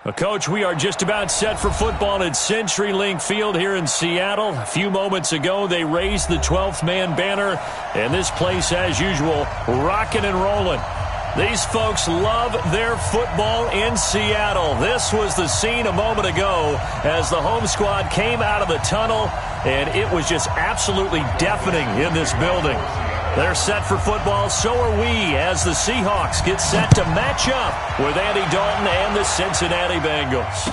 Well, Coach, we are just about set for football at CenturyLink Field here in Seattle. A few moments ago, they raised the 12th man banner, and this place, as usual, rocking and rolling. These folks love their football in Seattle. This was the scene a moment ago as the home squad came out of the tunnel, and it was just absolutely deafening in this building. They're set for football, so are we, as the Seahawks get set to match up with Andy Dalton and the Cincinnati Bengals.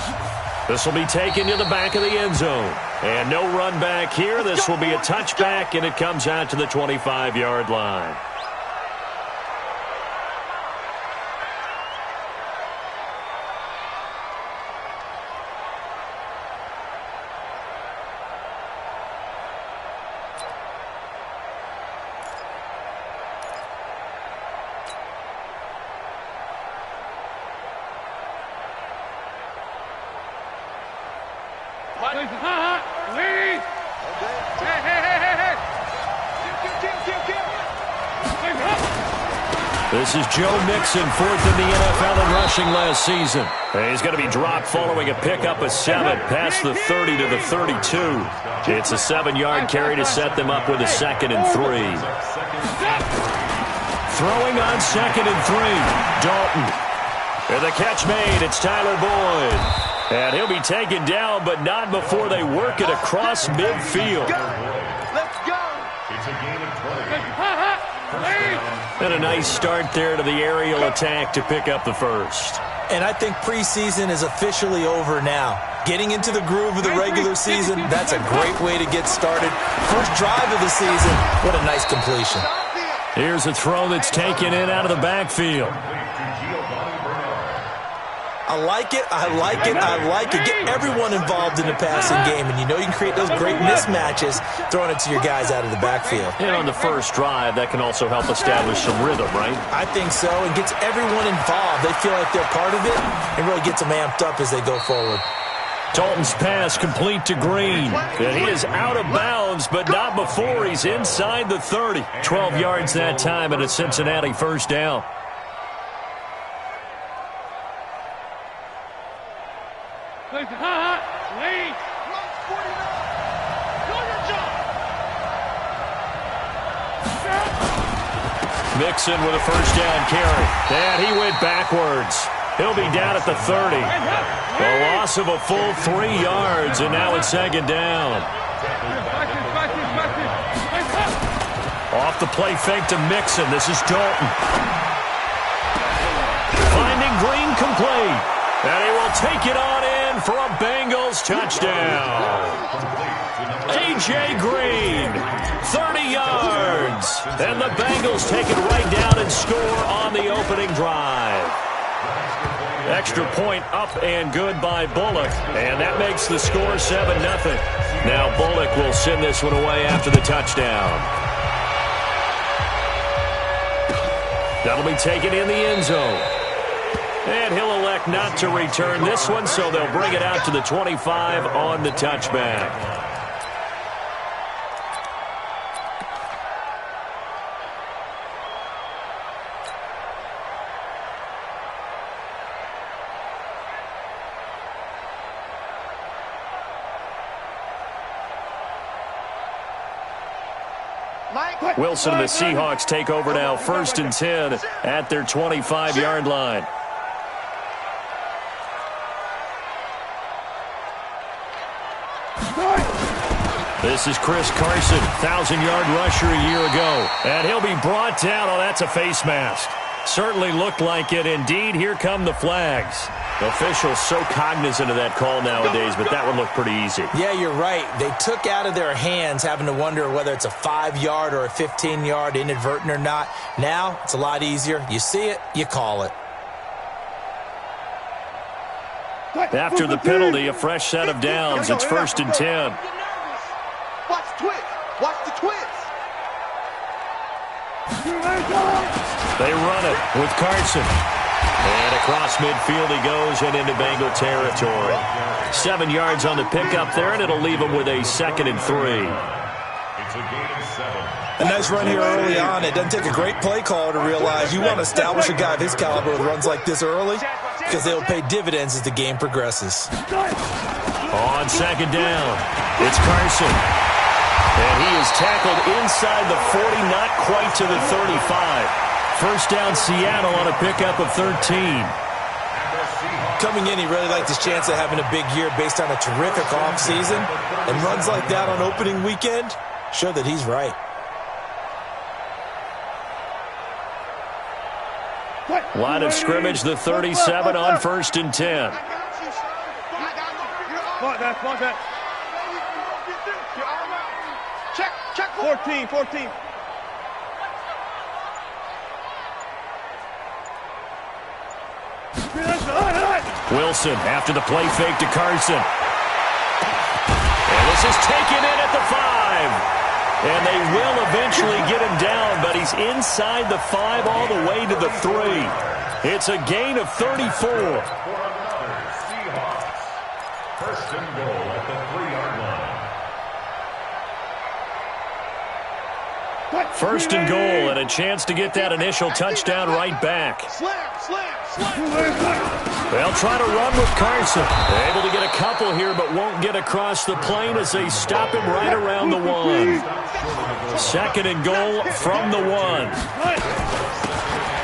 This will be taken to the back of the end zone. And no run back here. This will be a touchback, and it comes out to the 25-yard line. This is Joe Mixon, fourth in the NFL in rushing last season. And he's going to be dropped following a pickup of 7 past the 30 to the 32. It's a 7-yard carry to set them up with a 2nd and 3. Throwing on 2nd and 3, Dalton. And the catch made, it's Tyler Boyd. And he'll be taken down, but not before they work it across midfield. Let's go. It's a gain of 20. And a nice start there to the aerial attack to pick up the first. And I think preseason is officially over now. Getting into the groove of the regular season, that's a great way to get started. First drive of the season, what a nice completion. Here's a throw that's taken in out of the backfield. I like it, I like it, I like it. Get everyone involved in the passing game, and you know you can create those great mismatches throwing it to your guys out of the backfield. And on the first drive, that can also help establish some rhythm, right? I think so, and gets everyone involved. They feel like they're part of it, and really gets them amped up as they go forward. Dalton's pass complete to Green. And he is out of bounds, but not before he's inside the 30. 12 yards that time, and a Cincinnati first down. Mixon with a first down carry. And he went backwards. He'll be down at the 30. A loss of a full 3 yards, and now it's 2nd down. Off the play fake to Mixon. This is Dalton. Finding Green complete. And he will take it on in for a Bengals touchdown. A.J. Green, 30 yards. And the Bengals take it right down and score on the opening drive. Extra point up and good by Bullock. And that makes the score 7-0. Now Bullock will send this one away after the touchdown. That'll be taken in the end zone. And he'll elect not to return this one, so they'll bring it out to the 25 on the touchback. Wilson and the Seahawks take over now, 1st and 10 at their 25-yard line. This is Chris Carson, 1,000-yard rusher a year ago. And he'll be brought down. Oh, that's a face mask. Certainly looked like it. Indeed, here come the flags. Officials so cognizant of that call nowadays, but that one looked pretty easy. Yeah, you're right. They took out of their hands having to wonder whether it's a 5-yard or a 15-yard inadvertent or not. Now, it's a lot easier. You see it, you call it. After the penalty, a fresh set of downs. It's 1st and 10. Watch the twist. Watch the twist. They run it with Carson. And across midfield he goes and into Bengal territory. 7 yards on the pickup there, and it'll leave him with a 2nd and 3. It's a gain of 7. A nice run here early on. It doesn't take a great play caller to realize you want to establish a guy of his caliber with runs like this early. because they will pay dividends as the game progresses. On second down, it's Carson. And he is tackled inside the 40, not quite to the 35. First down, Seattle on a pickup of 13. Coming in, he really liked his chance of having a big year based on a terrific offseason. And runs like that on opening weekend show that he's right. Line of scrimmage, the 37 on 1st and 10. Check 14. Wilson after the play fake to Carson. And this is taken in at the 5. And they will eventually get him down, but he's inside the 5 all the way to the 3. It's a gain of 34. First and goal at the 3-yard line. First and goal, and a chance to get that initial touchdown right back. They'll try to run with Carson. Able to get a couple here, but won't get across the plane as they stop him right around the 1. Second and goal from the 1.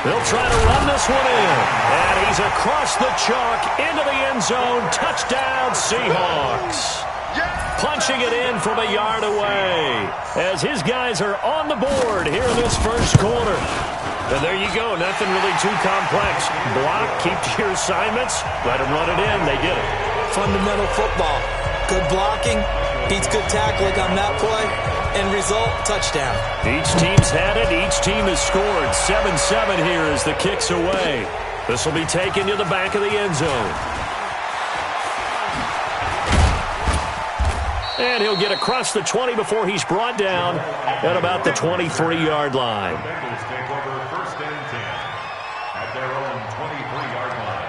They'll try to run this one in. And he's across the chalk into the end zone. Touchdown, Seahawks. Punching it in from a yard away as his guys are on the board here in this first quarter. And there you go. Nothing really too complex. Block, keep to your assignments, let them run it in. They did it. Fundamental football. Good blocking beats good tackling on that play. End result, touchdown. Each team's had it. Each team has scored. 7-7 here as the kick's away. This will be taken to the back of the end zone. And he'll get across the 20 before he's brought down at about the 23-yard line. The Bengals take over first and 10 at their own 23-yard line.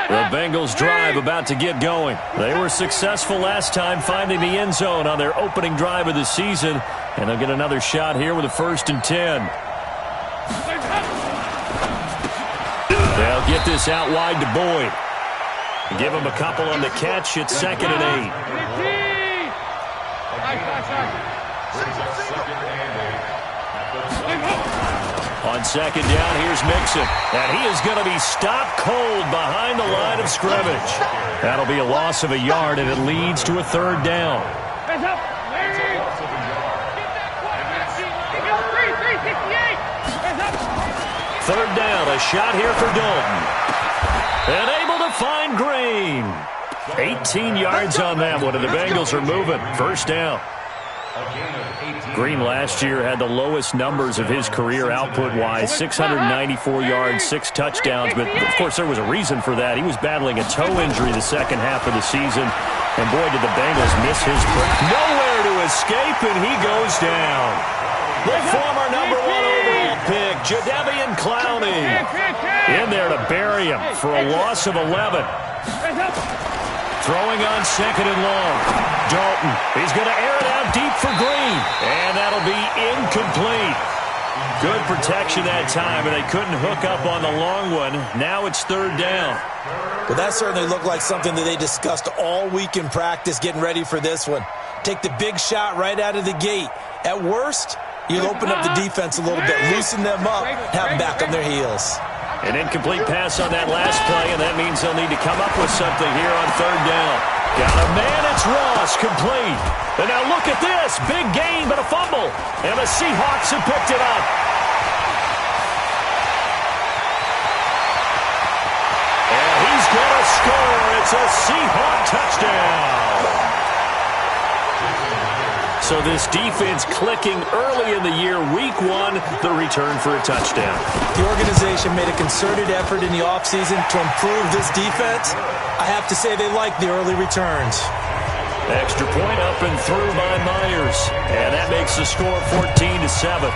The Bengals drive about to get going. They were successful last time finding the end zone on their opening drive of the season, and they'll get another shot here with a 1st and 10. They'll get this out wide to Boyd. Give him a couple on the catch. It's 2nd and 8. On second down, here's Mixon. And he is going to be stopped cold behind the line of scrimmage. That'll be a loss of a yard, and it leads to a 3rd down. Third down, a shot here for Dalton. And able to find Green. 18 yards on that one, and the Bengals are moving. First down. Green last year had the lowest numbers of his career output-wise, 694 yards, 6 touchdowns. But, of course, there was a reason for that. He was battling a toe injury the second half of the season. And, boy, did the Bengals miss his break. Nowhere to escape, and he goes down. The former number 1 overall pick, Jadeveon Clowney, in there to bury him for a loss of 11. Throwing on second and long. Dalton, he's going to air it out deep for Green. And that'll be incomplete. Good protection that time, and they couldn't hook up on the long one. Now it's 3rd down. Well, that certainly looked like something that they discussed all week in practice getting ready for this one. Take the big shot right out of the gate. At worst, you'll open up the defense a little bit, loosen them up, have them back on their heels. An incomplete pass on that last play, and that means they'll need to come up with something here on 3rd down. Got a man, it's Ross, complete. And now look at this. Big gain, but a fumble. And the Seahawks have picked it up. And he's going to score. It's a Seahawk touchdown. So this defense clicking early in the year. Week 1, the return for a touchdown. The organization made a concerted effort in the offseason to improve this defense. I have to say they like the early returns. Extra point up and through by Myers. And that makes the score 14-7.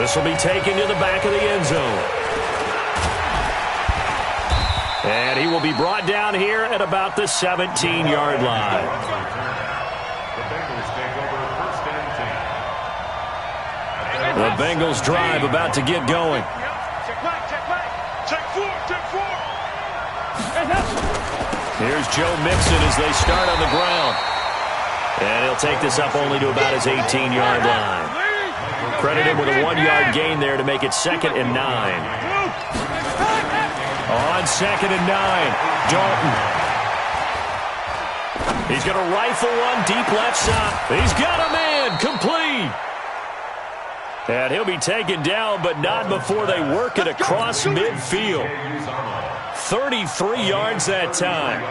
This will be taken to the back of the end zone. And he will be brought down here at about the 17-yard line. The Bengals drive about to get going. Here's Joe Mixon as they start on the ground. And he'll take this up only to about his 18-yard line. Credit him with a 1-yard gain there to make it 2nd and 9. On 2nd and 9, Dalton. He's going to rifle one deep left side. He's got a man, complete. And he'll be taken down, but not before they work it across midfield. 33 yards that time.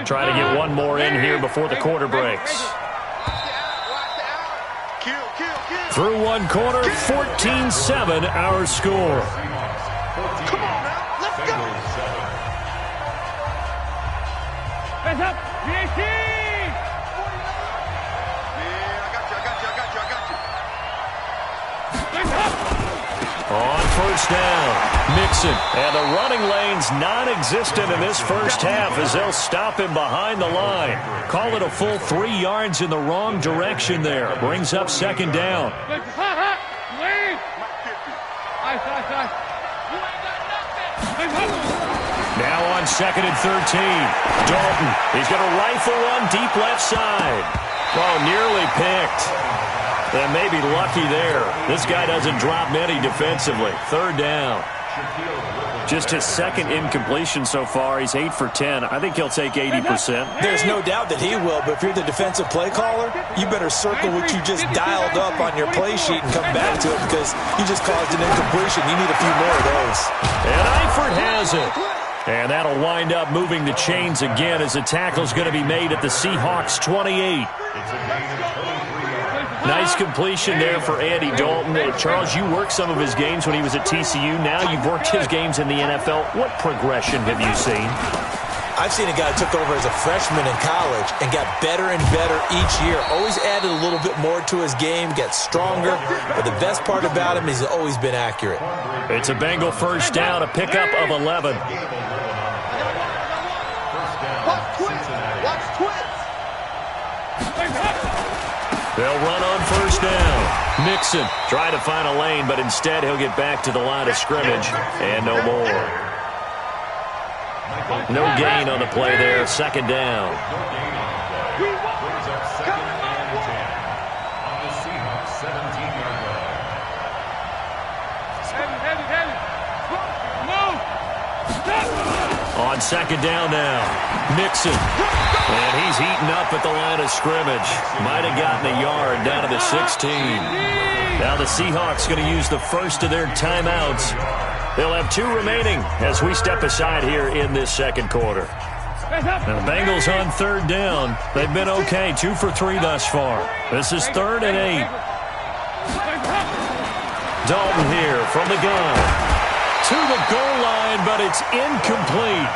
Try to get one more in here before the quarter breaks. Through one quarter, 14-7 our score. Come on now, let's go. Hands up, PhD! Yeah, I got you. On first down, Mixon. And the running lane's non-existent in this first half as they'll stop him behind the line. Call it a full 3 yards in the wrong direction there. Brings up 2nd down. Now on 2nd and 13. Dalton. He's going to rifle one deep left side. Oh, nearly picked. And maybe lucky there. This guy doesn't drop many defensively. 3rd down. Just his 2nd incompletion so far. He's 8 for 10. I think he'll take 80%. There's no doubt that he will, but if you're the defensive play caller, you better circle what you just dialed up on your play sheet and come back to it because you just caused an incompletion. You need a few more of those. And Eifert has it. And that'll wind up moving the chains again as the tackle's going to be made at the Seahawks 28. Nice completion there for Andy Dalton. Charles, you worked some of his games when he was at TCU. Now you've worked his games in the NFL. What progression have you seen? I've seen a guy who took over as a freshman in college and got better and better each year. Always added a little bit more to his game, gets stronger. But the best part about him is he's always been accurate. It's a Bengal first down, a pickup of 11. Watch twits. They'll run on first down. Mixon try to find a lane, but instead he'll get back to the line of scrimmage and no more. No gain on the play there. 2nd down. On 2nd down now. Mixon. And he's heating up at the line of scrimmage. Might have gotten a yard down to the 16. Now the Seahawks going to use the first of their timeouts. They'll have 2 remaining as we step aside here in this 2nd quarter. Now the Bengals on 3rd down. They've been okay. 2 for 3 thus far. This is 3rd and 8. Dalton here from the gun. To the goal line, but it's incomplete.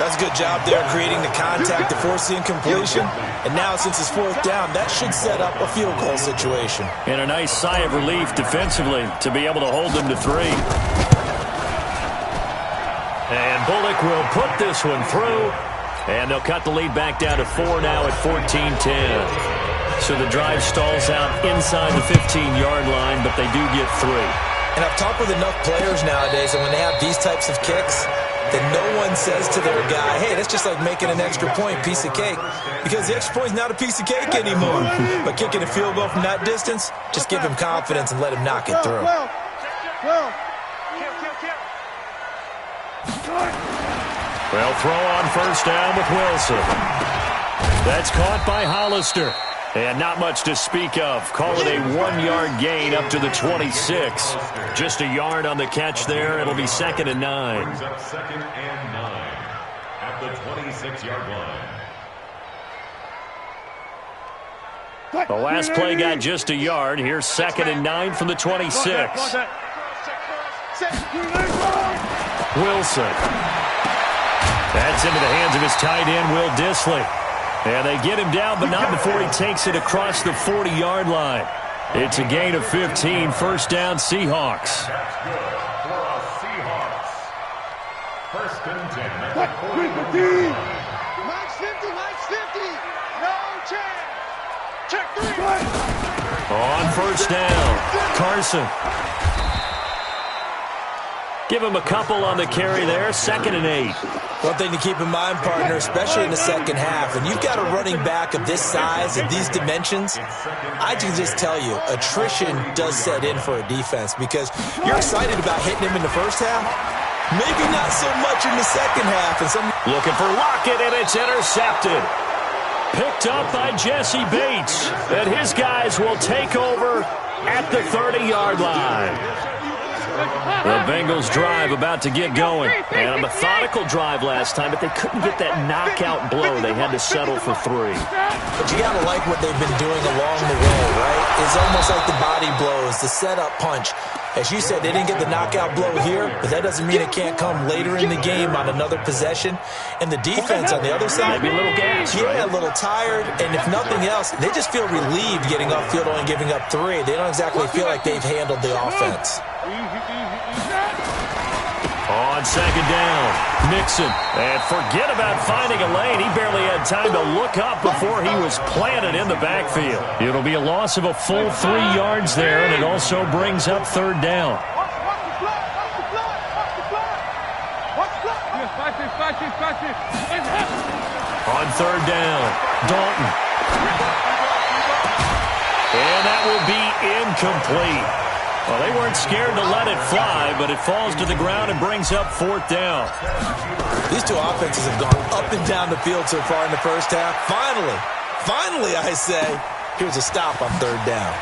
That's a good job there, creating the contact to force the incompletion. And now, since it's 4th down, that should set up a field goal situation. And a nice sigh of relief defensively to be able to hold them to 3. And Bullock will put this one through. And they'll cut the lead back down to 4 now at 14-10. So the drive stalls out inside the 15-yard line, but they do get 3. And I've talked with enough players nowadays, and when they have these types of kicks, then no one says to their guy, hey, that's just like making an extra point, piece of cake. Because the extra point's not a piece of cake anymore. But kicking a field goal from that distance, just give him confidence and let him knock it through. Well, throw on first down with Wilson. That's caught by Hollister. And not much to speak of. Call it a 1-yard gain up to the 26. Just a yard on the catch there. It'll be 2nd and 9. Brings up 2nd and 9 at the 26-yard line. The last play got just a yard. Here's 2nd and 9 from the 26. Wilson. That's into the hands of his tight end, Will Dissly. And they get him down, but not before he takes it across the 40-yard line. It's a gain of 15, first down, Seahawks. That's good for a Seahawks. 1st and 10 at the 40. Max 50, Max 50. No chance. Check 3. On first down, Carson. Give him a couple on the carry there, 2nd and 8. One thing to keep in mind, partner, especially in the second half, when you've got a running back of this size and these dimensions, I can just tell you, attrition does set in for a defense because you're excited about hitting him in the first half, maybe not so much in the second half. And looking for Lockett, and it's intercepted. Picked up by Jesse Bates, and his guys will take over at the 30-yard line. The Bengals drive about to get going. And a methodical drive last time, but they couldn't get that knockout blow. They had to settle for 3. But you got to like what they've been doing along the way, right? It's almost like the body blows, the setup punch. As you said, they didn't get the knockout blow here, but that doesn't mean it can't come later in the game on another possession. And the defense on the other side, maybe a little gas, yeah, a little tired. And if nothing else, they just feel relieved getting off field only giving up 3. They don't exactly feel like they've handled the offense. On 2nd down, Mixon. And forget about finding a lane. He barely had time to look up before he was planted in the backfield. It'll be a loss of a full 3 yards there, and it also brings up 3rd down. On 3rd down, Dalton. And that will be incomplete. Well, they weren't scared to let it fly, but it falls to the ground and brings up 4th down. These two offenses have gone up and down the field so far in the first half. Finally, I say, here's a stop on 3rd down.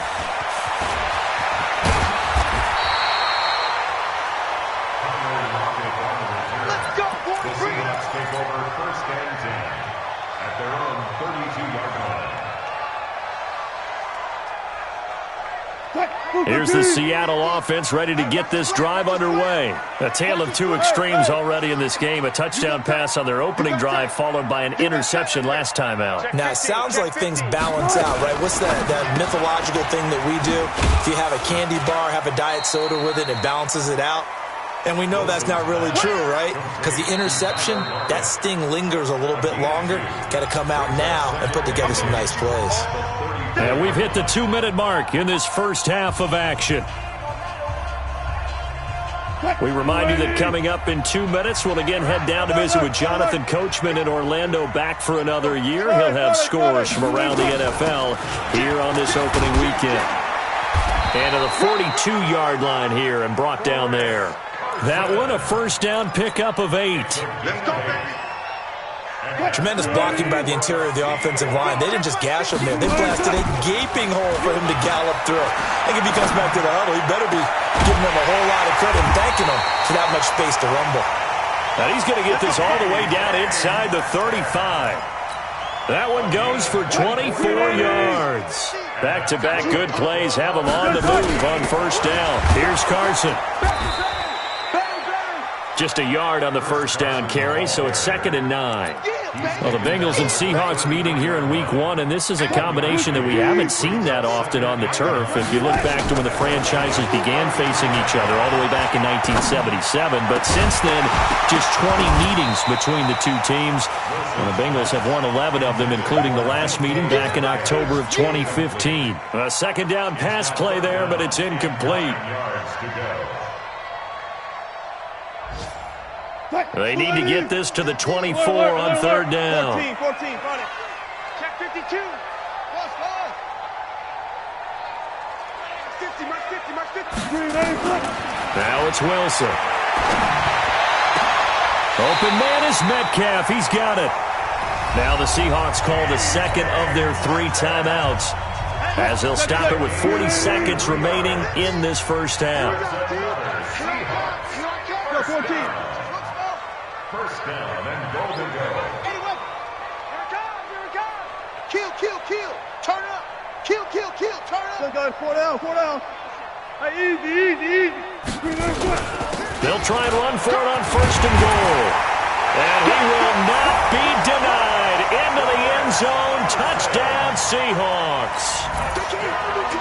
Let's go, boys. The Seahawks take over 1st and 10 at their own 32-yard line. Here's the Seattle offense ready to get this drive underway. A tale of 2 extremes already in this game. A touchdown pass on their opening drive followed by an interception last time out. Now, it sounds like things balance out, right? What's that mythological thing that we do? If you have a candy bar, have a diet soda with it, it balances it out. And we know that's not really true, right? Because the interception, that sting lingers a little bit longer. Got to come out now and put together some nice plays. And we've hit the 2-minute mark in this first half of action. We remind you that coming up in 2 minutes, we'll again head down to visit with Jonathan Coachman in Orlando, back for another year. He'll have scores from around the NFL here on this opening weekend. And to the 42-yard line here and brought down there. That one, a first down pickup of 8. Let's go, baby. Tremendous blocking by the interior of the offensive line. They didn't just gash him there. They blasted a gaping hole for him to gallop through. I think if he comes back to the huddle, he better be giving them a whole lot of credit and thanking them for that much space to rumble. Now he's going to get this all the way down inside the 35. That one goes for 24 yards. Back-to-back good plays have him on the move on first down. Here's Carson. Just a yard on the first down carry, so it's 2nd and 9. Well, the Bengals and Seahawks meeting here in Week 1, and this is a combination that we haven't seen that often on the turf. If you look back to when the franchises began facing each other all the way back in 1977, but since then, just 20 meetings between the two teams. And the Bengals have won 11 of them, including the last meeting back in October of 2015. A second down pass play there, but it's incomplete. They need to get this to the 24 on third down. 14, run it. Check 52. Lost ball. 50, mark 50, mark 50. Now it's Wilson. Open man is Metcalf. He's got it. Now the Seahawks call the second of their 3 timeouts, as they'll stop it with 40 seconds remaining in this first half. First down and goal to go. Here it comes. Kill. Turn up. Kill. Turn up. Let's go. 4 down. Hey, easy. They'll try and run for it on first and goal. And he will not be denied. Into the end zone. Touchdown, Seahawks.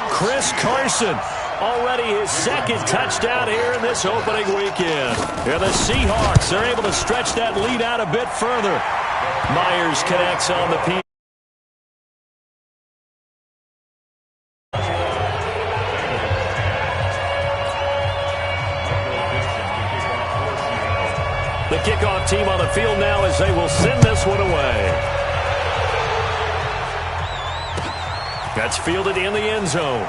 Chris Carson, already his second touchdown here in this opening weekend. And the Seahawks are able to stretch that lead out a bit further. Myers connects on the P. The kickoff team on the field now as they will send this one away. That's fielded in the end zone.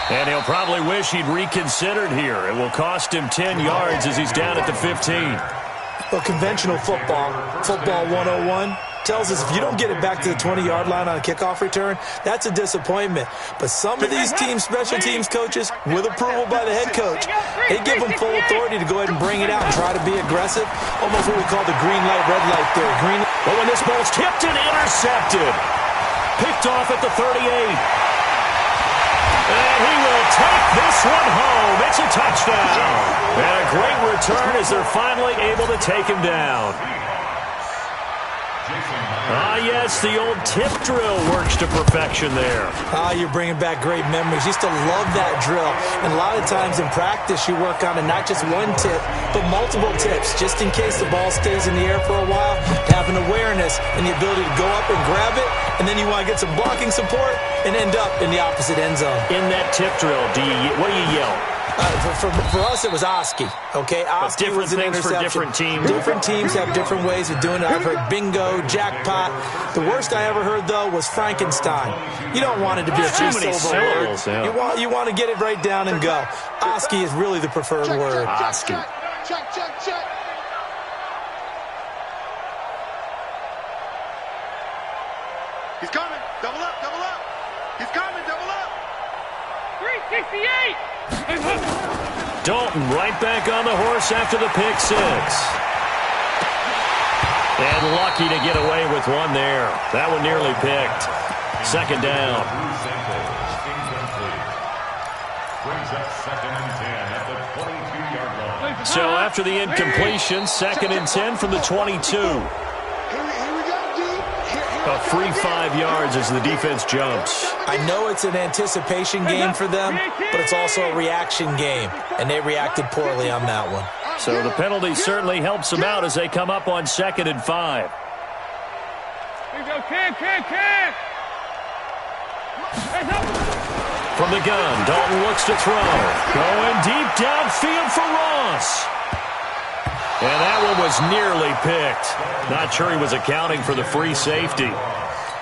And he'll probably wish he'd reconsidered here. It will cost him 10 yards as he's down at the 15. Well, conventional football 101, tells us if you don't get it back to the 20-yard line on a kickoff return, that's a disappointment. But some of these teams, special teams coaches, with approval by the head coach, they give them full authority to go ahead and bring it out and try to be aggressive, almost what we call the green light, red light theory. But when this ball's tipped and intercepted, picked off at the 38. And he will take this one home. It's a touchdown. And a great return as they're finally able to take him down. Yes, the old tip drill works to perfection there. You're bringing back great memories. Used to love that drill. And a lot of times in practice, you work on it, not just one tip, but multiple tips, just in case the ball stays in the air for a while. Have an awareness and the ability to go up and grab it, and then you want to get some blocking support and end up in the opposite end zone. In that tip drill, what do you yell? For us, it was Oski. Okay, Oski was an interception. For different teams. Different teams have different ways of doing it. I've heard bingo, jackpot. The worst I ever heard, though, was Frankenstein. You don't want it to be a three-syllable word. Yeah. You want to get it right down and go. Oski is really the preferred word. Oski. Check. He's coming. Double up. He's coming. Double up. 368. Dalton right back on the horse after the pick six. And lucky to get away with one there. That one nearly picked. Second down. Brings up 2nd and 10 at the 22-yard line. So after the incompletion, 2nd and 10 from the 22. A free 5 yards as the defense jumps. I know it's an anticipation game for them, but it's also a reaction game, and they reacted poorly on that one. So the penalty certainly helps them out as they come up on 2nd and 5. Here we go, Cam. From the gun, Dalton looks to throw. Going deep downfield for Ross. And that one was nearly picked. Not sure he was accounting for the free safety.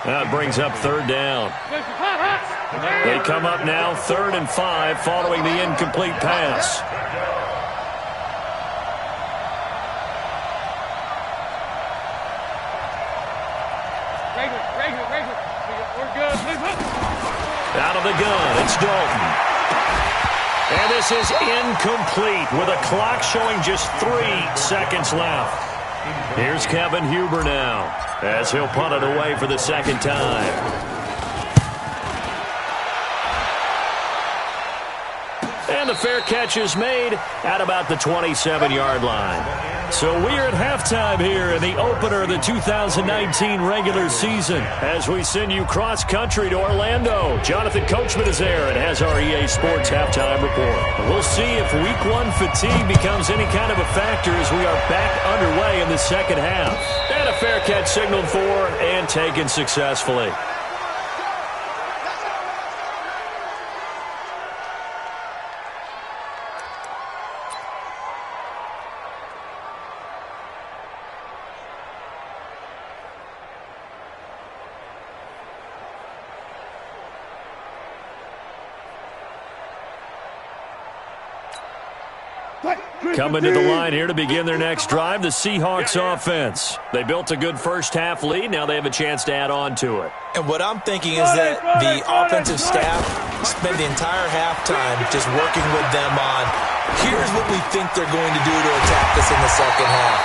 That brings up 3rd down. They come up now 3rd and 5 following the incomplete pass. Regular. We're good. Out of the gun, it's Dalton. And this is incomplete with a clock showing just 3 seconds left. Here's Kevin Huber now as he'll punt it away for the second time. And the fair catch is made at about the 27-yard line. So we're at halftime here in the opener of the 2019 regular season as we send you cross-country to Orlando. Jonathan Coachman is there and has our EA Sports halftime report. We'll see if Week 1 fatigue becomes any kind of a factor as we are back underway in the second half. And a fair catch signaled for and taken successfully. Coming to the line here to begin their next drive, the Seahawks offense. They built a good first-half lead. Now they have a chance to add on to it. And what I'm thinking is that the offensive staff spent the entire halftime just working with them on, here's what we think they're going to do to attack us in the second half.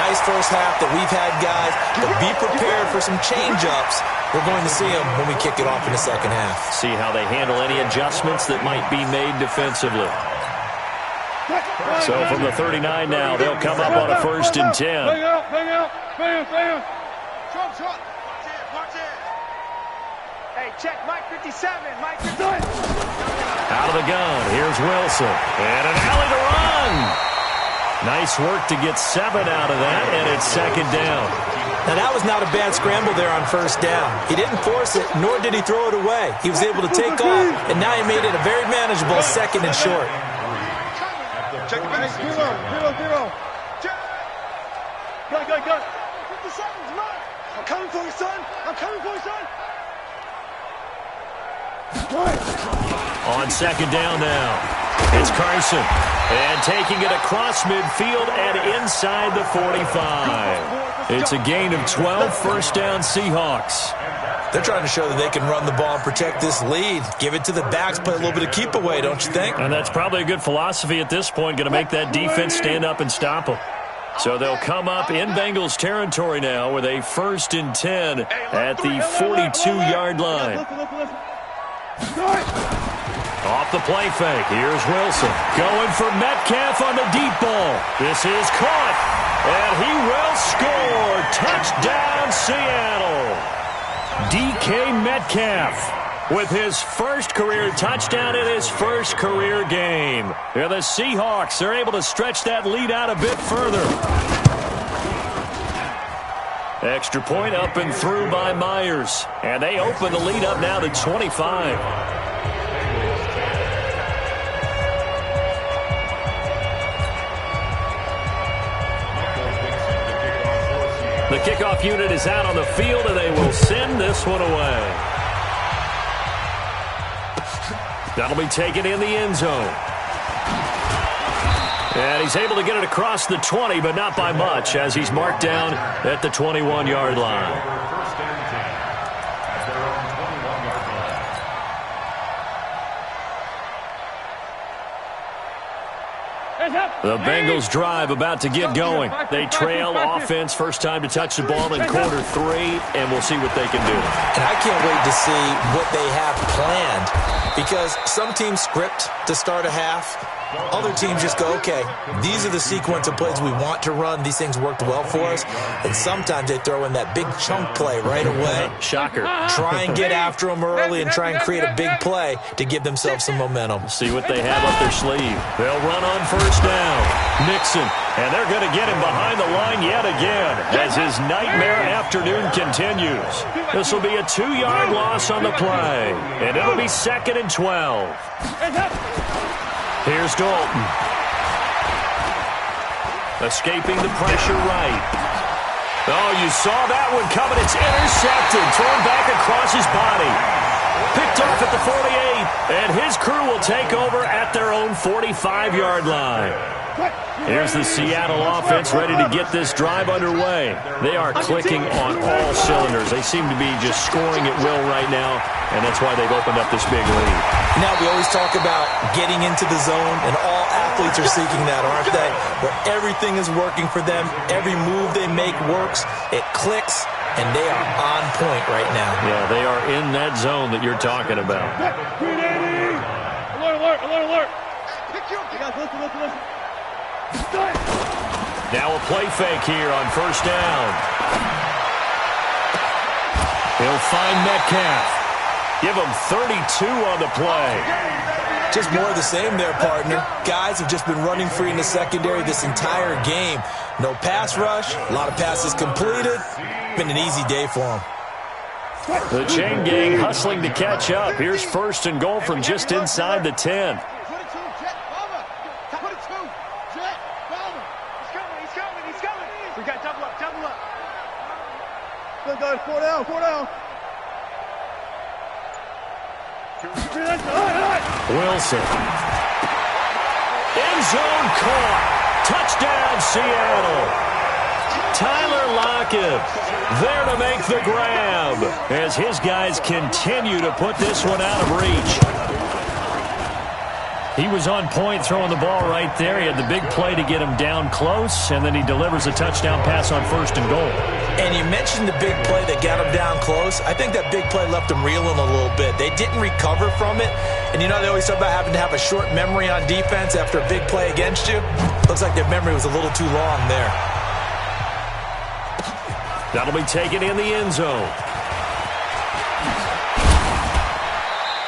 Nice first half that we've had, guys, but be prepared for some change-ups. We're going to see them when we kick it off in the second half. See how they handle any adjustments that might be made defensively. So from the 39 now, they'll come up on a 1st and 10. Hang out. Bam. Trump. March in. Hey, check Mike 57. Mike 57. Out of the gun, here's Wilson. And an alley to run. Nice work to get 7 out of that, and it's 2nd down. Now, that was not a bad scramble there on 1st down. He didn't force it, nor did he throw it away. He was able to take off, and now he made it a very manageable 2nd and short. Check the base. 0. Check. Go. 50 seconds, run. I'm coming for you, son. On 2nd down now, it's Carson. And taking it across midfield and inside the 45. It's a gain of 12, 1st down Seahawks. They're trying to show that they can run the ball and protect this lead. Give it to the backs, play a little bit of keep away, don't you think? And that's probably a good philosophy at this point, going to make that defense stand up and stop them. So they'll come up in Bengals territory now with a 1st and 10 at the 42-yard line. Off the play fake, here's Wilson. Going for Metcalf on the deep ball. This is caught, and he will score. Touchdown, Seattle. DK Metcalf with his first career touchdown in his first career game. And the Seahawks are able to stretch that lead out a bit further. Extra point up and through by Myers. And they open the lead up now to 25. The kickoff unit is out on the field, and they will send this one away. That'll be taken in the end zone. And he's able to get it across the 20, but not by much, as he's marked down at the 21-yard line. The Bengals drive about to get going. They trail offense, first time to touch the ball in quarter 3, and we'll see what they can do. And I can't wait to see what they have planned, because some teams script to start a half. Other teams just go, okay, these are the sequence of plays we want to run. These things worked well for us. And sometimes they throw in that big chunk play right away. Shocker. Try and get after them early and try and create a big play to give themselves some momentum. See what they have up their sleeve. They'll run on 1st down. Nixon, and they're going to get him behind the line yet again as his nightmare afternoon continues. This will be a 2-yard loss on the play, and it'll be 2nd and 12. Here's Dalton. Escaping the pressure right. Oh, you saw that one coming. It's intercepted. Thrown back across his body. Picked off at the 48. And his crew will take over at their own 45-yard line. Here's the Seattle offense ready to get this drive underway. They are clicking on all cylinders. They seem to be just scoring at will right now, and that's why they've opened up this big lead. Now, we always talk about getting into the zone, and all athletes are seeking that, aren't they? Where everything is working for them. Every move they make works. It clicks, and they are on point right now. Yeah, they are in that zone that you're talking about. Alert. Listen. Now a play fake here on 1st down. He'll find Metcalf. Give him 32 on the play. Just more of the same there, partner. Guys have just been running free in the secondary this entire game. No pass rush, a lot of passes completed. Been an easy day for them. The chain gang hustling to catch up. Here's 1st and goal from just inside the 10. Guys, 4 down. Wilson. End zone caught. Touchdown, Seattle. Tyler Lockett there to make the grab as his guys continue to put this one out of reach. He was on point throwing the ball right there. He had the big play to get him down close, and then he delivers a touchdown pass on 1st and goal. And you mentioned the big play that got him down close. I think that big play left him reeling a little bit. They didn't recover from it. And you know they always talk about having to have a short memory on defense after a big play against you. Looks like their memory was a little too long there. That'll be taken in the end zone.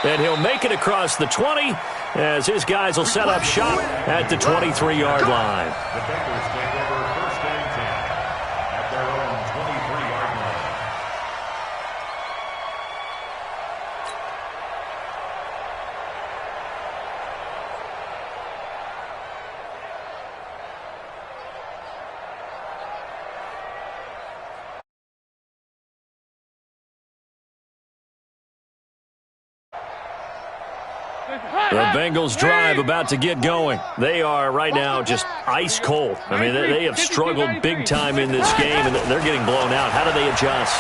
And he'll make it across the 20 as his guys will set up shop at the 23-yard line. The Bengals take over 1st and 10 at their own 23-yard line. The Bengals drive about to get going. They are right now just ice cold. I mean, they have struggled big time in this game, and they're getting blown out. How do they adjust?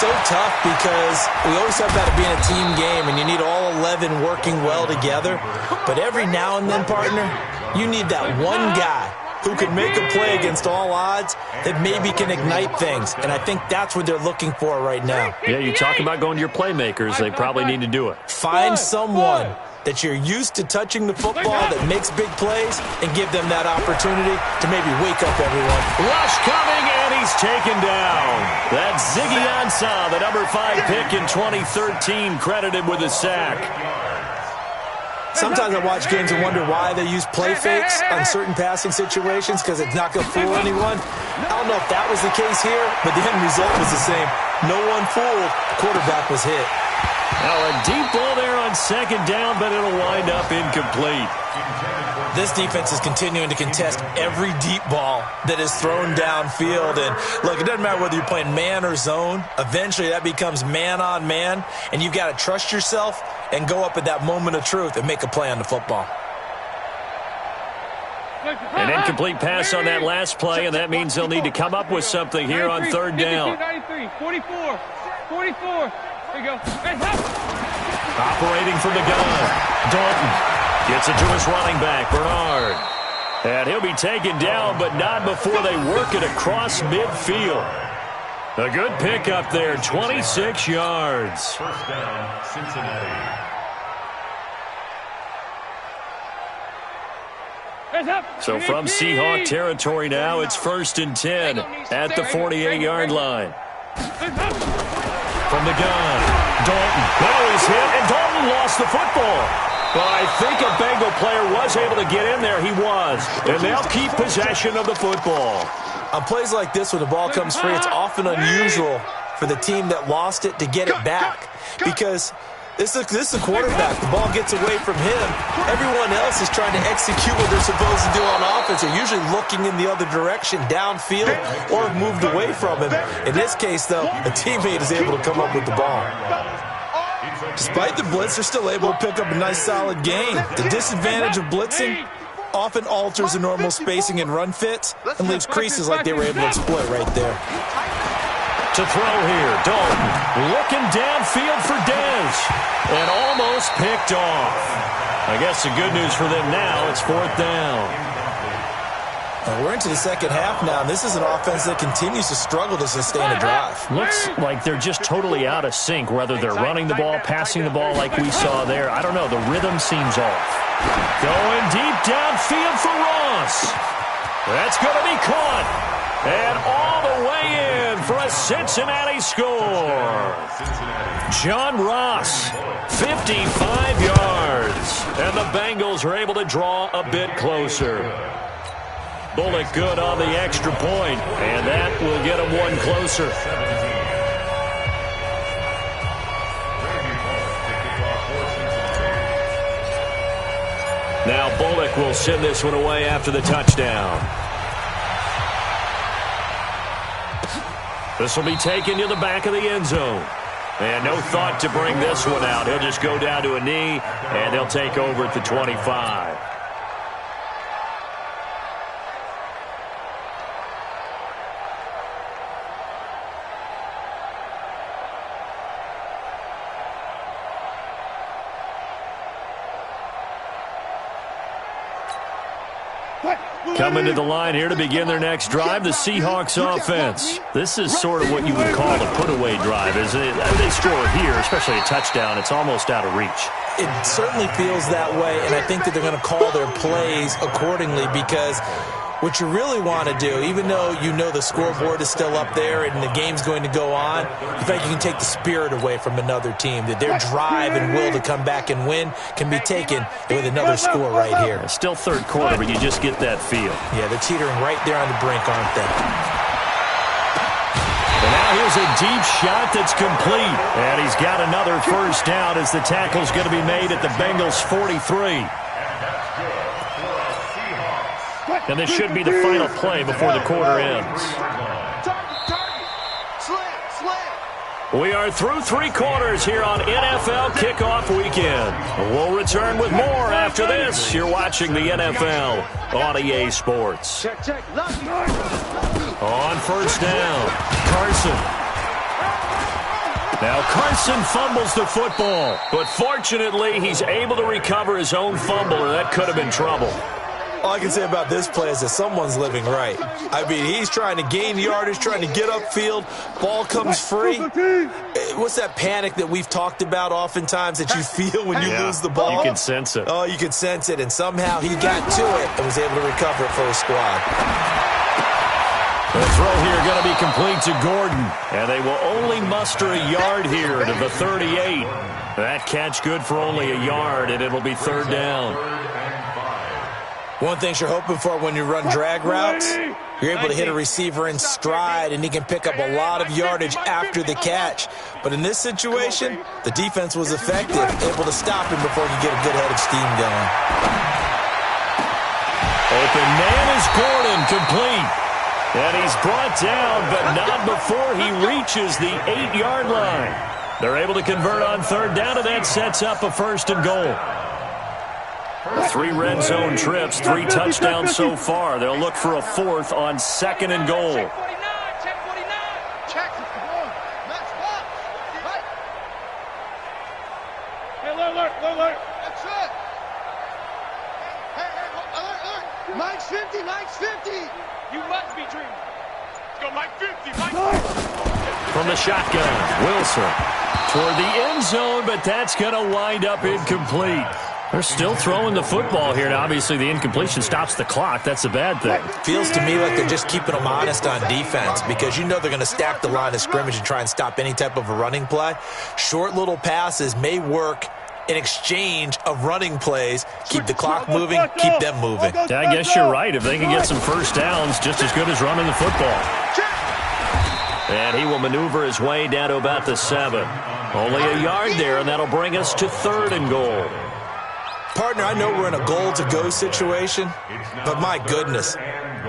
So tough because we always talk about it being a team game, and you need all 11 working well together. But every now and then, partner, you need that one guy who can make a play against all odds that maybe can ignite things. And I think that's what they're looking for right now. Yeah, you talk about going to your playmakers. They probably need to do it. Find someone that you're used to touching the football that makes big plays and give them that opportunity to maybe wake up everyone. Rush coming, and he's taken down. That's Ziggy Ansah, the number 5 pick in 2013, credited with a sack. Sometimes I watch games and wonder why they use play fakes on certain passing situations because it's not going to fool anyone. I don't know if that was the case here, but the end result was the same. No one fooled. The quarterback was hit. Now a deep ball there on 2nd down, but it'll wind up incomplete. This defense is continuing to contest every deep ball that is thrown downfield. And look, it doesn't matter whether you're playing man or zone. Eventually that becomes man on man, and you've got to trust yourself and go up at that moment of truth and make a play on the football. An incomplete pass on that last play, and that means they'll need to come up with something here on 3rd down. 44. There you go. Operating from the gun. Dalton gets it to his running back, Bernard. And he'll be taken down, but not before they work it across midfield. A good pickup there, 26 yards. 1st down, Cincinnati. So from Seahawk territory now, it's 1st and 10 at the 48-yard line. From the gun, Dalton. Now he's hit, and Dalton lost the football. But I think a Bengal player was able to get in there. He was. And they'll keep possession of the football. On plays like this, when the ball comes free, it's often unusual for the team that lost it to get it back. Because this is the quarterback. The ball gets away from him. Everyone else is trying to execute what they're supposed to do on offense. They're usually looking in the other direction, downfield, or have moved away from him. In this case, though, a teammate is able to come up with the ball. Despite the blitz, they're still able to pick up a nice, solid gain. The disadvantage of blitzing often alters the normal spacing and run fits and leaves creases like they were able to exploit right there. To throw here, Dalton looking downfield for Dez, and almost picked off. I guess the good news for them now, it's 4th down. We're into the second half now, and this is an offense that continues to struggle to sustain a drive. Looks like they're just totally out of sync, whether they're running the ball, passing the ball like we saw there. I don't know. The rhythm seems off. Going deep downfield for Ross. That's going to be caught. And all the way in for a Cincinnati score. John Ross, 55 yards. And the Bengals are able to draw a bit closer. Bullock good on the extra point, and that will get him one closer. Now Bullock will send this one away after the touchdown. This will be taken to the back of the end zone. And no thought to bring this one out. He'll just go down to a knee, and they'll take over at the 25. Coming to the line here to begin their next drive, the Seahawks offense. This is sort of what you would call a put-away drive, isn't it? They score here, especially a touchdown. It's almost out of reach. It certainly feels that way, and I think that they're going to call their plays accordingly because what you really want to do, even though you know the scoreboard is still up there and the game's going to go on, in fact, you can take the spirit away from another team, that their drive and will to come back and win can be taken with another score right here. It's still third quarter, but you just get that feel. Yeah, they're teetering right there on the brink, aren't they? And now here's a deep shot that's complete. And he's got another first down as the tackle's going to be made at the Bengals' 43. And this should be the final play before the quarter ends. We are through three quarters here on NFL Kickoff Weekend. We'll return with more after this. You're watching the NFL on EA Sports. On first down, Carson. Now Carson fumbles the football, but fortunately he's able to recover his own fumble, or that could have been trouble. All I can say about this play is that someone's living right. I mean, he's trying to gain yardage, trying to get upfield. Ball comes free. What's that panic that we've talked about oftentimes that you feel when you lose the ball? You can sense it. Oh, you can sense it. And somehow he got to it and was able to recover it for his squad. The throw here going to be complete to Gordon. And they will only muster a yard here to the 38. That catch good for only a yard, and it'll be third down. One thing you're hoping for when you run drag routes, you're able to hit a receiver in stride, and he can pick up a lot of yardage after the catch. But in this situation, the defense was effective, able to stop him before he could get a good head of steam going. Open man is Gordon, complete. And he's brought down, but not before he reaches the 8-yard line. They're able to convert on third down, and that sets up a first and goal. 3 red zone trips, 3 touchdowns so far. They'll look for a fourth on second and goal. Check 49, check 49. Check. Let's walk. Right. Hey, alert. That's it. Hey, alert. Mike's 50, Mike's 50. You must be dreaming. Let's go, Mike 50, Mike. From the shotgun, Wilson toward the end zone, but that's going to wind up incomplete. They're still throwing the football here. Now, obviously, the incompletion stops the clock. That's a bad thing. Feels to me like they're just keeping them honest on defense because you know they're going to stack the line of scrimmage and try and stop any type of a running play. Short little passes may work in exchange of running plays. Keep the clock moving, keep them moving. Yeah, I guess you're right. If they can get some first downs, just as good as running the football. And he will maneuver his way down to about the 7. Only a yard there, and that'll bring us to third and goal. Partner, I know we're in a goal-to-go situation, but my goodness,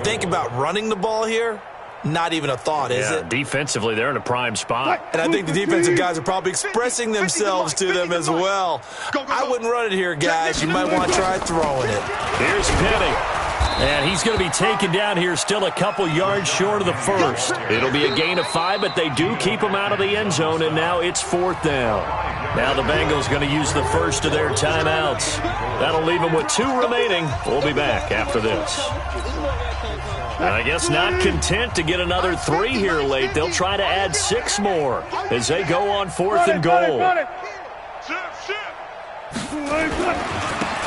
think about running the ball here. Not even a thought, is it? Defensively, they're in a prime spot. And I think the defensive guys are probably expressing themselves to them as well. I wouldn't run it here, guys. You might want to try throwing it. Here's Penny. And he's going to be taken down here still a couple yards short of the first. It'll be a gain of 5, but they do keep him out of the end zone, and now it's fourth down. Now the Bengals going to use the first of their timeouts. That'll leave them with 2 remaining. We'll be back after this. And I guess not content to get another 3 here late. They'll try to add 6 more as they go on fourth and goal.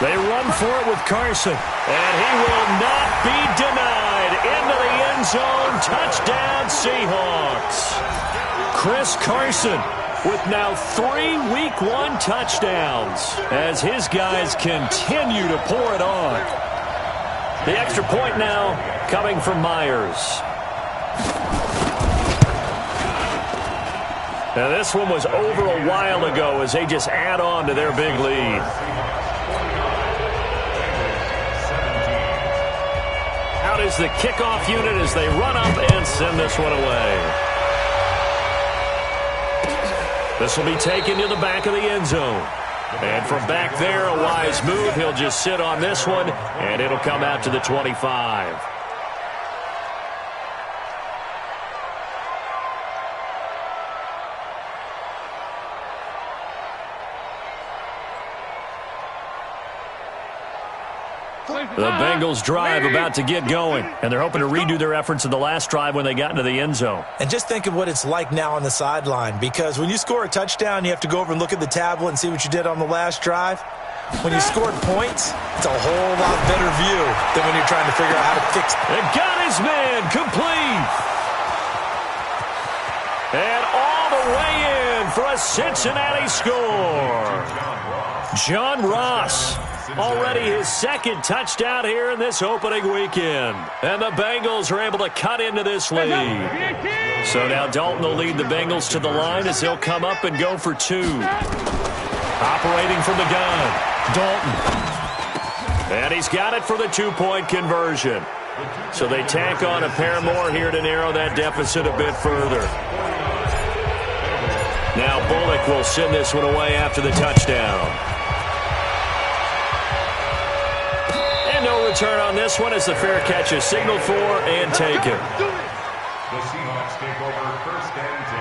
They run for it with Carson, and he will not be denied. Into the end zone, touchdown Seahawks. Chris Carson with now 3 Week 1 touchdowns as his guys continue to pour it on. The extra point now coming from Myers. Now this one was over a while ago as they just add on to their big lead. Out is the kickoff unit as they run up and send this one away. This will be taken to the back of the end zone. And from back there, a wise move. He'll just sit on this one, and it'll come out to the 25. The Bengals drive about to get going, and they're hoping to redo their efforts in the last drive when they got into the end zone. And just think of what it's like now on the sideline, because when you score a touchdown, you have to go over and look at the tablet and see what you did on the last drive. When you scored points, it's a whole lot better view than when you're trying to figure out how to fix it. And got his man complete. And all the way in for a Cincinnati score. John Ross, already his second touchdown here in this opening weekend. And the Bengals are able to cut into this lead. So now Dalton will lead the Bengals to the line as he'll come up and go for two. Operating from the gun, Dalton. And he's got it for the two-point conversion. So they tack on a pair more here to narrow that deficit a bit further. Now Bullock will send this one away after the touchdown. No return on this one as the fair catch is signaled for and taken. The Seahawks take over first and 10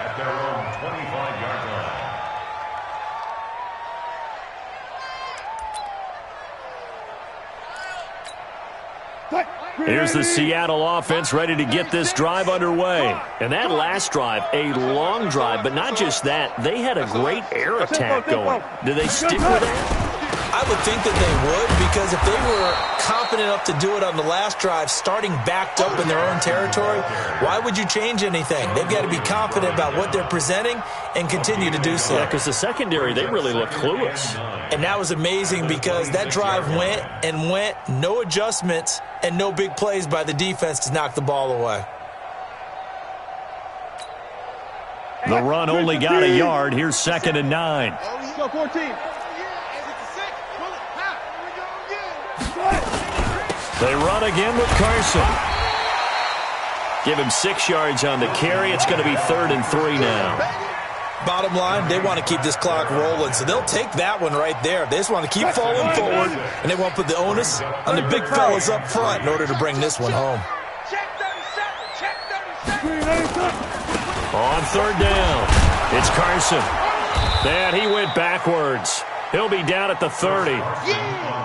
at their own 25-yard line. Here's the Seattle offense ready to get this drive underway. And that last drive, a long drive, but not just that. They had a great air attack going. Do they stick with that? I would think that they would, because if they were confident enough to do it on the last drive, starting backed up in their own territory, why would you change anything? They've got to be confident about what they're presenting and continue to do so. Yeah, because the secondary, they really looked clueless. And that was amazing because that drive went and went, no adjustments, and no big plays by the defense to knock the ball away. The run only got a yard. Here's 2nd and 9. Go 14. They run again with Carson. Give him 6 yards on the carry. It's going to be 3rd and 3 now. Bottom line, they want to keep this clock rolling, so they'll take that one right there. They just want to keep falling forward, and they want to put the onus on the big fellas up front in order to bring this one home. On 3rd down, it's Carson. And he went backwards. He'll be down at the 30.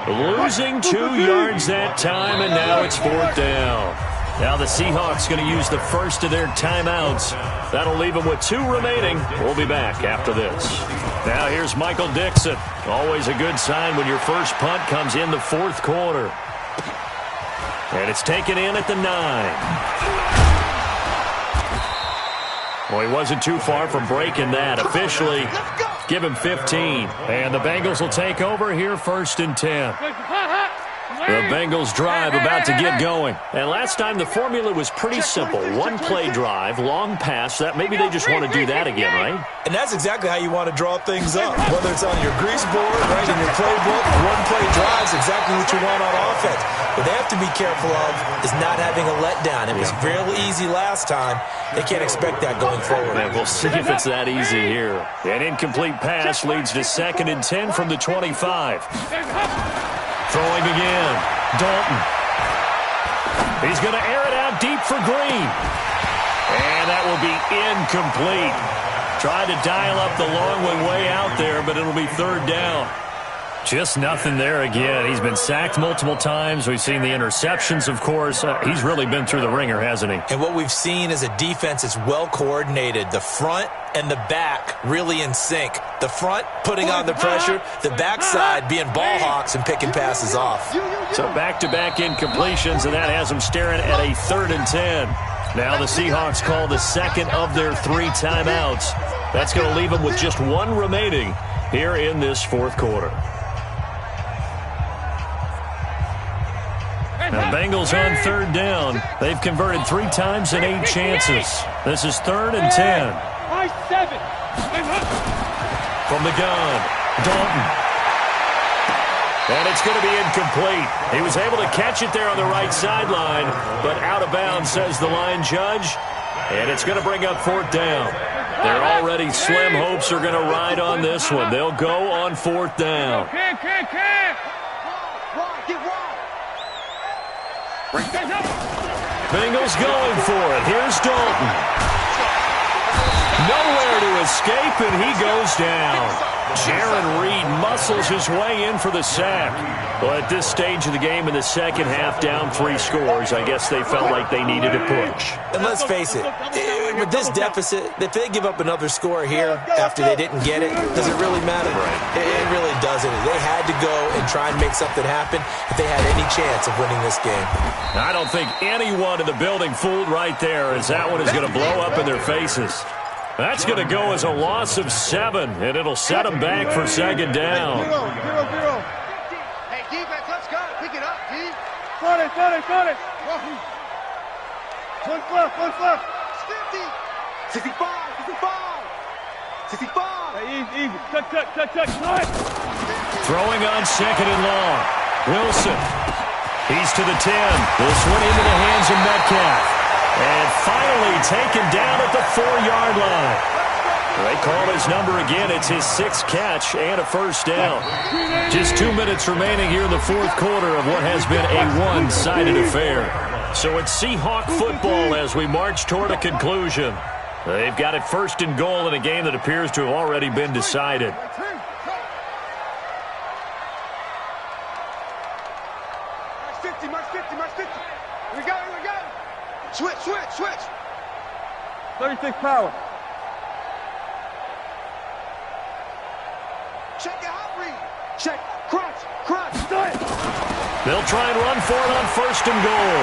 Losing 2 yards that time, and now it's 4th down. Now the Seahawks going to use the first of their timeouts. That'll leave them with 2 remaining. We'll be back after this. Now here's Michael Dixon. Always a good sign when your first punt comes in the 4th quarter. And it's taken in at the 9. Well, he wasn't too far from breaking that. Officially, give him 15. And the Bengals will take over here 1st and 10. The Bengals drive about to get going. And last time the formula was pretty simple. 1-play drive, long pass. That maybe they just want to do that again, right? And that's exactly how you want to draw things up. Whether it's on your grease board, right, in your playbook, 1-play drive is exactly what you want on offense. What they have to be careful of is not having a letdown. It was real easy last time. They can't expect that going forward. And we'll see if it's that easy here. An incomplete pass leads to 2nd and 10 from the 25. Throwing again, Dalton. He's going to air it out deep for Green. And that will be incomplete. Tried to dial up the long one way out there, but it'll be 3rd down. Just nothing there again. He's been sacked multiple times. We've seen the interceptions, of course. He's really been through the ringer, hasn't he? And what we've seen is a defense that's well coordinated. The front and the back really in sync. The front putting on the pressure, the backside being ball hawks and picking passes off. So back-to-back incompletions, and that has them staring at a 3rd and 10. Now the Seahawks call the 2nd of their 3 timeouts. That's going to leave them with just 1 remaining here in this 4th quarter. Now, Bengals on 3rd down. They've converted 3 times in 8 chances. This is 3rd and 10. From the gun, Dalton. And it's going to be incomplete. He was able to catch it there on the right sideline, but out of bounds, says the line judge. And it's going to bring up 4th down. Their already slim hopes are going to ride on this one. They'll go on 4th down. Bengals going for it. Here's Dalton. Nowhere to escape, and he goes down. Jaron Reed muscles his way in for the sack. Well, at this stage of the game in the second half, down 3 scores, I guess they felt like they needed a push. And let's face it, with this deficit, if they give up another score here after they didn't get it, does it really matter? Right. It really doesn't. They had to go and try and make something happen if they had any chance of winning this game. I don't think anyone in the building fooled right there, as that one is going to blow up in their faces. That's going to go as a loss of 7, and it'll set them back for second down. 0, 0, 0. Hey, defense, let's go. Pick it up, D. 40. One left. 50. 65. Hey, easy. Cut. Throwing on second and long. Wilson. He's to the 10. This one into the hands of Metcalf. And finally taken down at the 4-yard line. They call his number again. It's his 6th catch and a first down. Just 2 minutes remaining here in the fourth quarter of what has been a one-sided affair. So it's Seahawk football as we march toward a conclusion. They've got it first and goal in a game that appears to have already been decided. March 50. We go. Switch. 36 power. Check your hot read. Check. Crunch. They'll try and run for it on first and goal.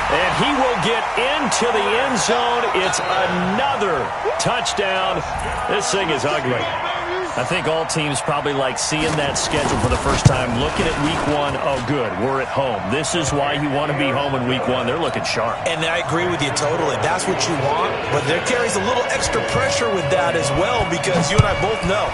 And he will get into the end zone. It's another touchdown. This thing is ugly. I think all teams probably like seeing that schedule for the first time, looking at week 1. Oh, good, we're at home. This is why you want to be home in week 1. They're looking sharp. And I agree with you totally. That's what you want. But there carries a little extra pressure with that as well, because you and I both know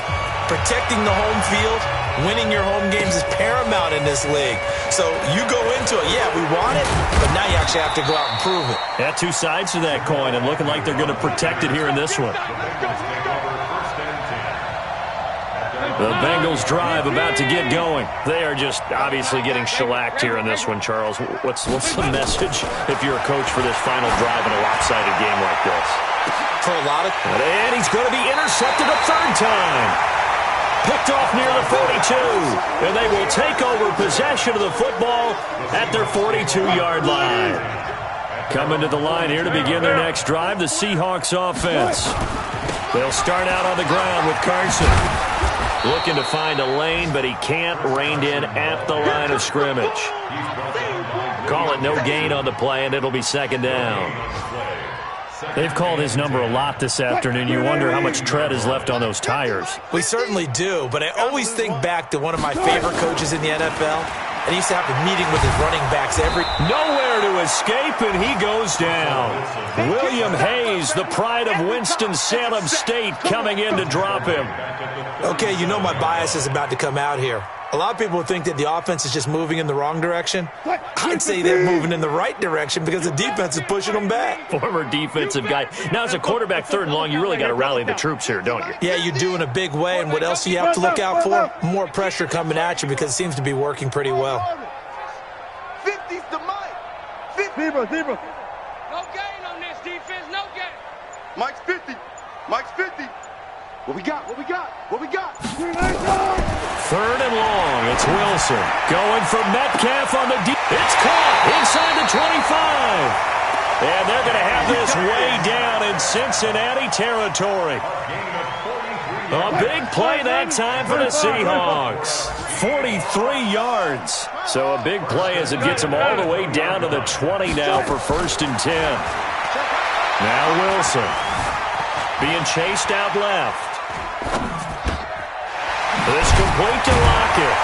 protecting the home field, winning your home games is paramount in this league. So you go into it, yeah, we want it, but now you actually have to go out and prove it. Yeah, 2 sides to that coin, and looking like they're going to protect it here in this one. The Bengals drive about to get going. They are just obviously getting shellacked here in this one, Charles. What's the message if you're a coach for this final drive in a lopsided game like this? For a lot of... And he's going to be intercepted a 3rd time. Picked off near the 42. And they will take over possession of the football at their 42-yard line. Coming to the line here to begin their next drive, the Seahawks offense. They'll start out on the ground with Carson. Looking to find a lane, but he can't. Reined in at the line of scrimmage. Call it no gain on the play, and it'll be second down. They've called his number a lot this afternoon. You wonder how much tread is left on those tires. We certainly do, but I always think back to one of my favorite coaches in the NFL. And he used to have a meeting with his running backs Nowhere to escape, and he goes down. William Hayes, the pride of Winston-Salem State, coming in to drop him. Okay, you know my bias is about to come out here. A lot of people think that the offense is just moving in the wrong direction. I'd say they're moving in the right direction because the defense is pushing them back. Former defensive guy. Now, as a quarterback 3rd and long, you really got to rally the troops here, don't you? Yeah, you do in a big way. And what else do you have to look out for? More pressure coming at you because it seems to be working pretty well. 50's the mic. 50. Zebra. No gain on this defense, no gain. Mike's 50. What we got? 3rd and long. It's Wilson. Going for Metcalf on the deep. It's caught inside the 25. And they're going to have this way down in Cincinnati territory. A big play that time for the Seahawks. 43 yards. So a big play as it gets them all the way down to the 20 now for 1st and 10. Now Wilson being chased out left. This complete to Lockett.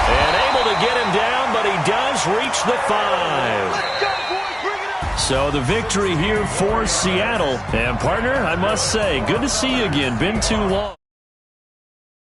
And able to get him down, but he does reach the 5. So the victory here for Seattle. And partner, I must say, good to see you again. Been too long.